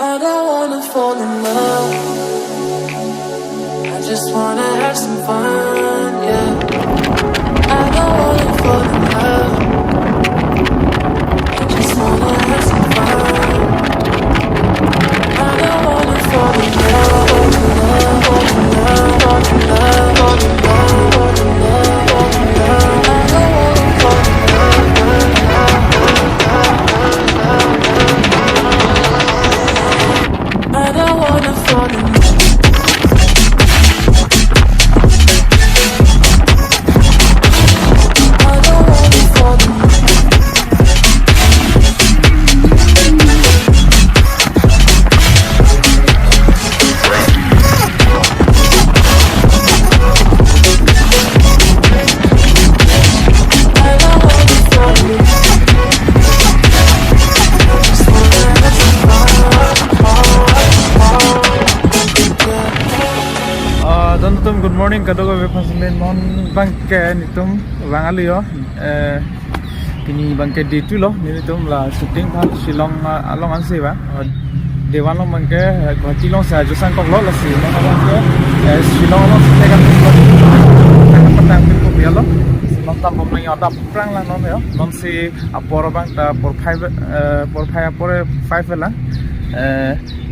I don't wanna fall in love. I just wanna have some fun, yeah. I don't wanna fall in love. I just wanna have some fun. I don't wanna fall in love, fall in love, fall in love, fall in love, fall in love, fall in love, fall in love. I don't wanna fall in love. I don't wanna fall in love. Good morning, kadogo befasilin non bangke nitum bangalio kini bangke ditu lo nitum la shooting phal Shillong along anse ba dewalong bangke Guwahati long sa josan kok lo lasi no bangke Shillong lo se kan patang ko bialo non tam bom nang ada prang la non yo non si apor bang ta por 5 apore 5 la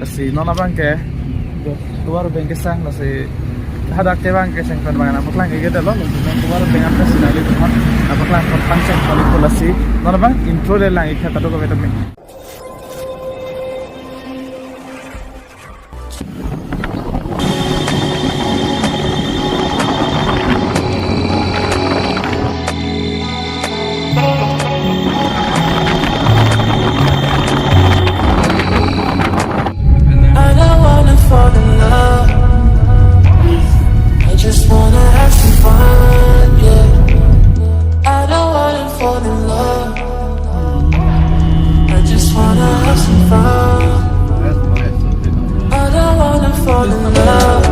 lasi non bangke luar bangke sang lasi hada kebang ke sengkon bangana paklang ke gede lo non tuar dengan presiden itu kan paklang pancen kali polisi non bang intro le lang ikha tado ko betam I don't wanna fall in love. Just wanna have some fun, yeah. I don't wanna fall in love. I just wanna have some fun. I don't wanna fall in love.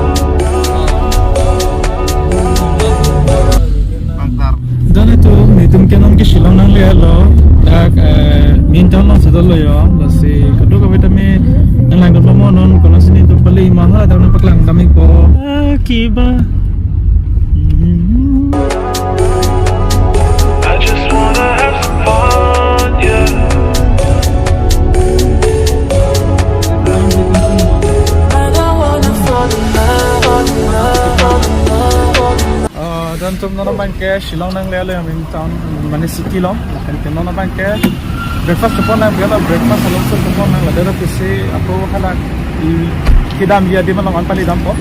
dan itu nitum kenon ke Shillong nang le lo dak min ton lo sedol lo yo lasi kado ko betame nang lang do mo non kono sini to pali mahal ta non paklang kami ko kiba I just wanna have some fun, yeah. I don't wanna fall in love, fall in love, fall in love, fall in love. dan tum non bangke Shillong nang le lo min ton mani city lo kan tin non bangke breakfast pon nang biala breakfast lo so pon nang la dero kisi apo hala kidam dia di malong an pali dam po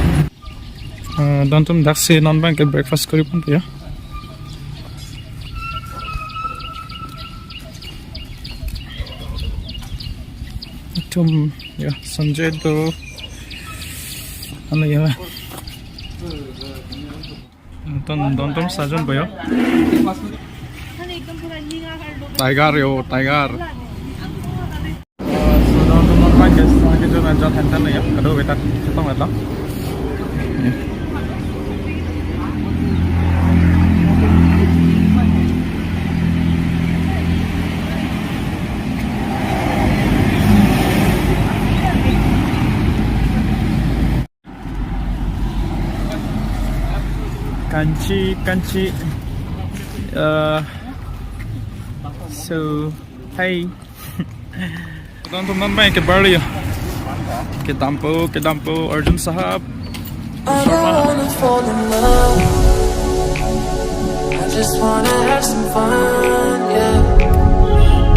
dan tum daksi non bangke breakfast kori pun ya tum ya Sanjay do ano ya don tum sajon boyo tiger yo tiger so don tum non bangke sange jo na jon hantan ya kado betat chutong atla kanchi so hey teman-teman main ke Bali ya ke dampo Arjun Sahab I don't wanna fall in love. I just wanna have some fun, yeah.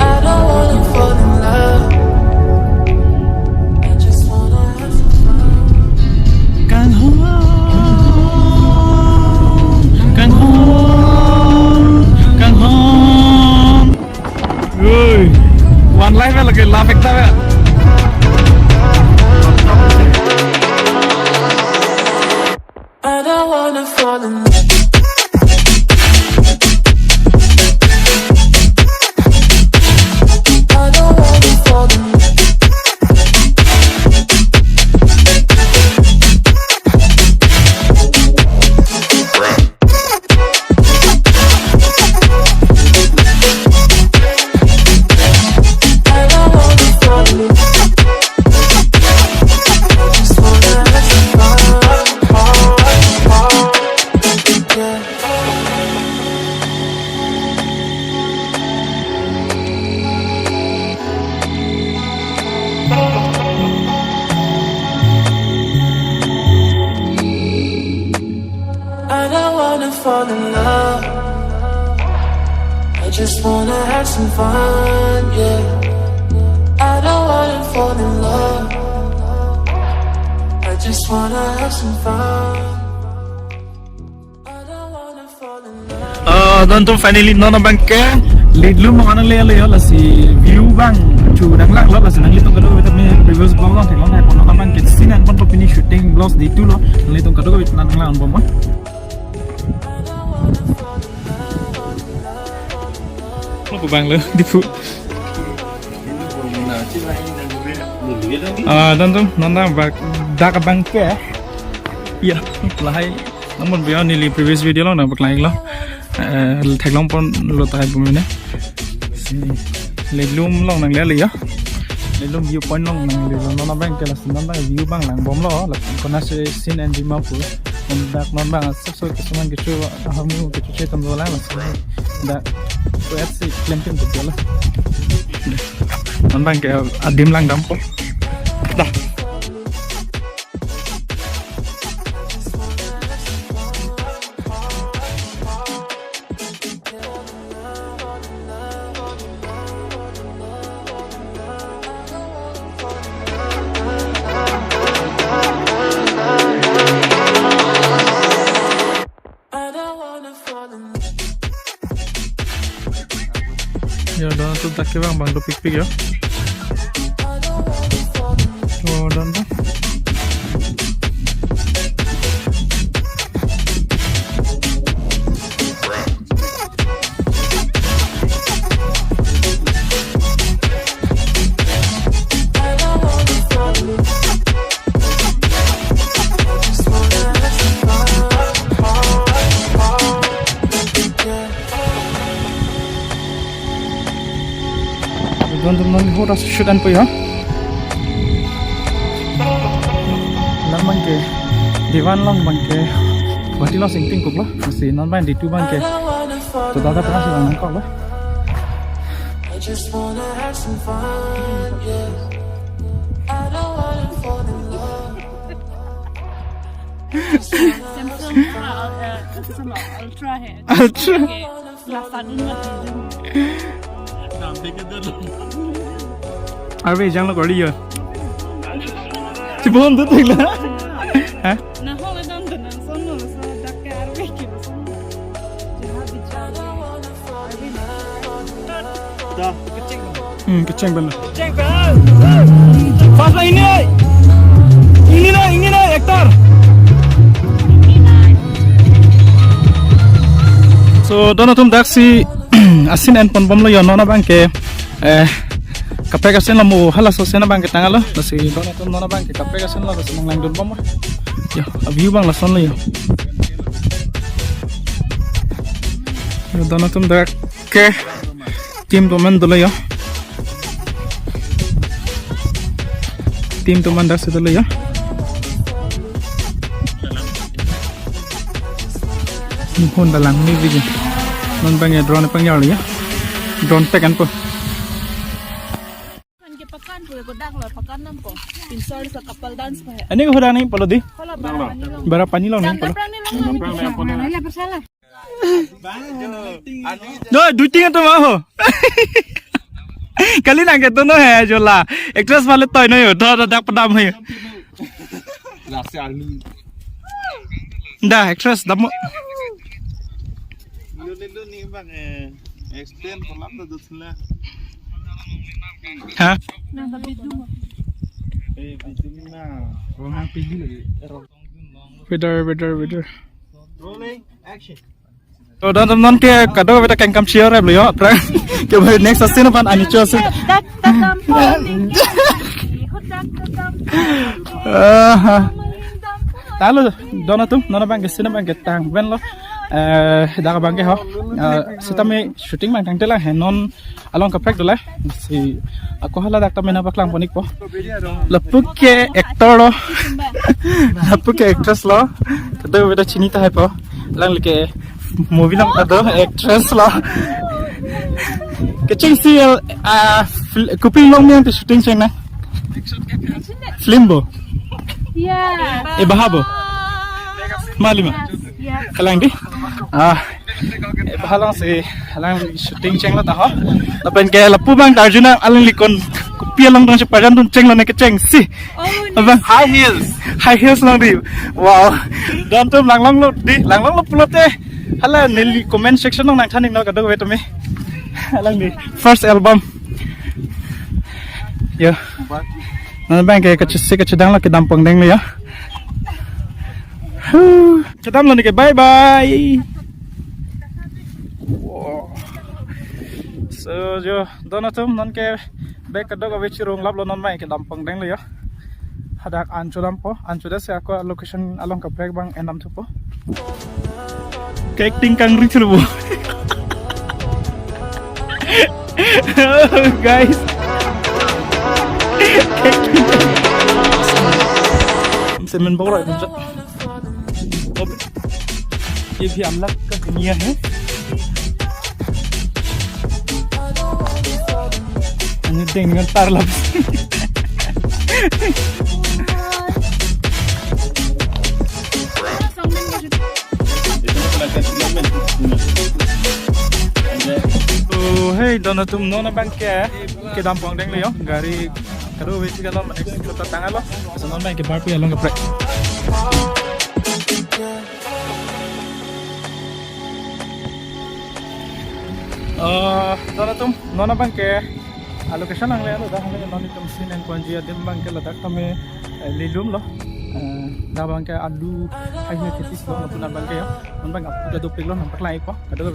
I don't wanna fall in love. I just wanna have some fun. Can home one life है लगे लाभ एकता है I don't wanna fall in love. fall in love. I just wanna have some fun, yeah. I don't wanna fall in love. I just wanna have some fun. I don't wanna fall in love. Dan tu finally nona bangke lead lu mana le la si view bang chu dang lang lo la si nang li tong kado kita me previous vlog long theng long hai pon nona bangke sin an pon pini shooting vlogs di tu lo li tong kado kita nang lang bom lo bang le di pu dan tu nona bang dak bangke ya lahai namun biar ni li previous video lo nak berkelai lo thạch long pon lo tai bumi ne le lum long nang le le ya le lum view point long nang le no na bang ke la sin na view bang lang bom lo la kona se sin and ma pu on dak non bang so ke suman ke chu hamu ke chu tam lo la da so at se clamping ke la non bang ke adim lang dam po da ya dan tu tak ke bang do pik ya oh dan tu teman-teman horas shoot an po ya lang bangke diwan lang bangke bati lo singting kuk lo masih non bang di tu bangke tu data pernah sih nang kok lo I just wanna have some fun, yeah. I don't wanna fall in love. Samsung Ultra है Ultra Arve jang lo kor liyo Cipon tu tu lah ha na hola dan dan sonno so dakke arve ki sonno jaha bichara da keceng ban pas lah ini aktor so dono tum daksi asin en pon bom lo yo nona bangke kapek asin lamu hala so sena bangke tangalo nasi dono tum nona bangke kapek asin lo nang lang don bom yo view bang la son lo yo dono tum dakke tim to man dolo yo tim to man dak se dolo yo hon dalang ni video non bangnya drone pangyal ya drone tekan po kan ke pakan pu ko dak lo pakan nam ko pinsol sa kapal dance pa ani ko hoda ni polo di hola bara pani long ni polo ya bersalah no duting to ma ho kali nang ke to no hai jola actress wale toy no yo da dak padam hai la se alni da actress dam Lilo ni bang explain kolam dah tu lah. ha na bidu Bikin na. orang pilih lagi better Rolling action. to dan teman ke kado beta kan kam share rap lo yo pra ke bhai next asin pan ani cho asin dak tam po hodak tam talo dona tum nona bang ke sina bang ke tang ben lo daga bangke ho sitame shooting mang tang tela henon along ka prek dole si ako hala dakta mena baklang ponik po lapuke actor lo lapuke actress lo kado beta chinita hai po lang like movie nam kado actress lo keching si kuping long yang shooting cheng na film bo ya bahabo malima Yes. Halang di. Halang si halang shooting cheng la ta ho. La pen ke la pu bang Arjuna alang likon kupia lang dong sepadan dong cheng la ne ke cheng si. Oh, Abang High heels. high heels lang di. Wow. Dan tum lang lo di lang lo pulot eh. Hala nili comment section nang thaning no ka do wait me. Halang di. First album. Yo. Nan bang ke ka chedang la ke dampang deng le ya. Kedam lo ni ke bye bye. Wow. So jo donatum non ke back kadog awe chirong lab lo non mai ke dampang deng le ya. Hadak anchuram po anchuda se ako location along ka break bang enam tu po. Cake tingkang ritual bu. Guys. Semen bawa itu. ये भी हम लोग का दुनिया है ini dengar tar lah oh hey donatum nona bangke ke dampang deng le yo gari kado wesi kalau manik kota tangan lo sanon bangke barpi along ke break donatum nona bangke location ang lelo dah hanggang noni tum sin and kwanji adim bangke ladak kami lilum lo dah bangke adu hai ne ketis lo napuna bangke yo non bang apu kado piglo nampak lai ko kado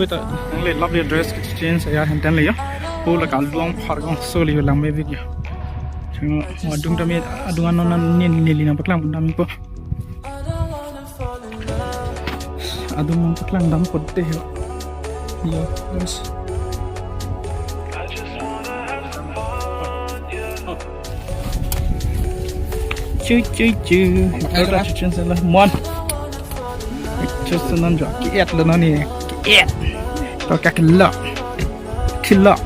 beta ang le lovely dress exchange ya hantan le yo pula kalduang phargong soli lang me video chung adung tami adungan non nili nampak lang dami ko adung nampak lang dam potte yo yeah, guys. Cuy. Ada cucian salah. Mon. Just nan jo. Kiat lo nani. Kiat. Kau kak lock. Kilok.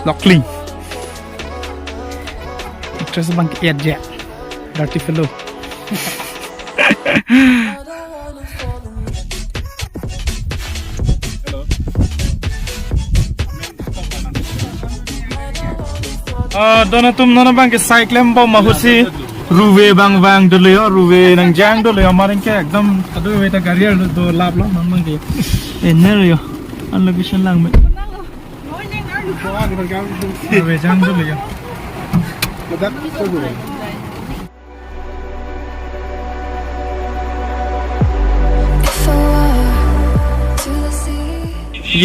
Lockling. Just bang kiat je. Dirty fellow. Donatum nona bang ke cycle mo mahusi ruwe bang dulu yo ruwe nang jang dulu yo maring ke ekdam aduh weta career do lab lo non bang ke ener yo an location lang me ruwe jang dulu yo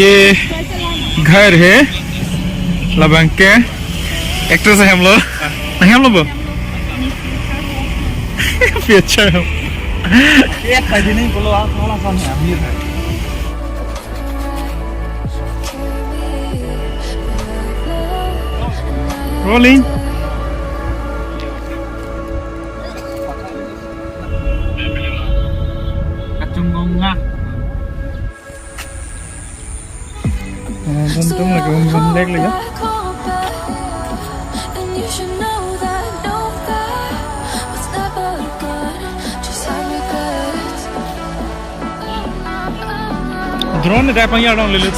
ये घर है लबंग के actress है हम लोग वो feature हम ये खाली नहीं बोलो आप थोड़ा सा है अमीर है rolling kacunggonga Untung lagi ngomong lagi ya. Drone dah panggil orang lelut.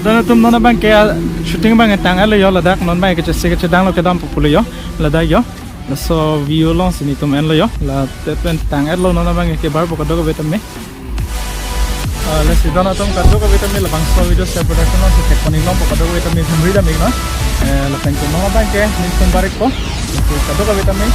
Donatum nona bang kaya shooting bang tang ala yo ladak non bang ke sedang lo ke dam populo yo ladak yo so violon sini tum en lo yo la tepen tang elo nona bang ke bar ko dogo betam me la si donatum ka dogo betam me la bang so video share production no se tek poni lo ko dogo betam me samri da me no la pen ko nona bang ke ni tum barik ko ka dogo betam me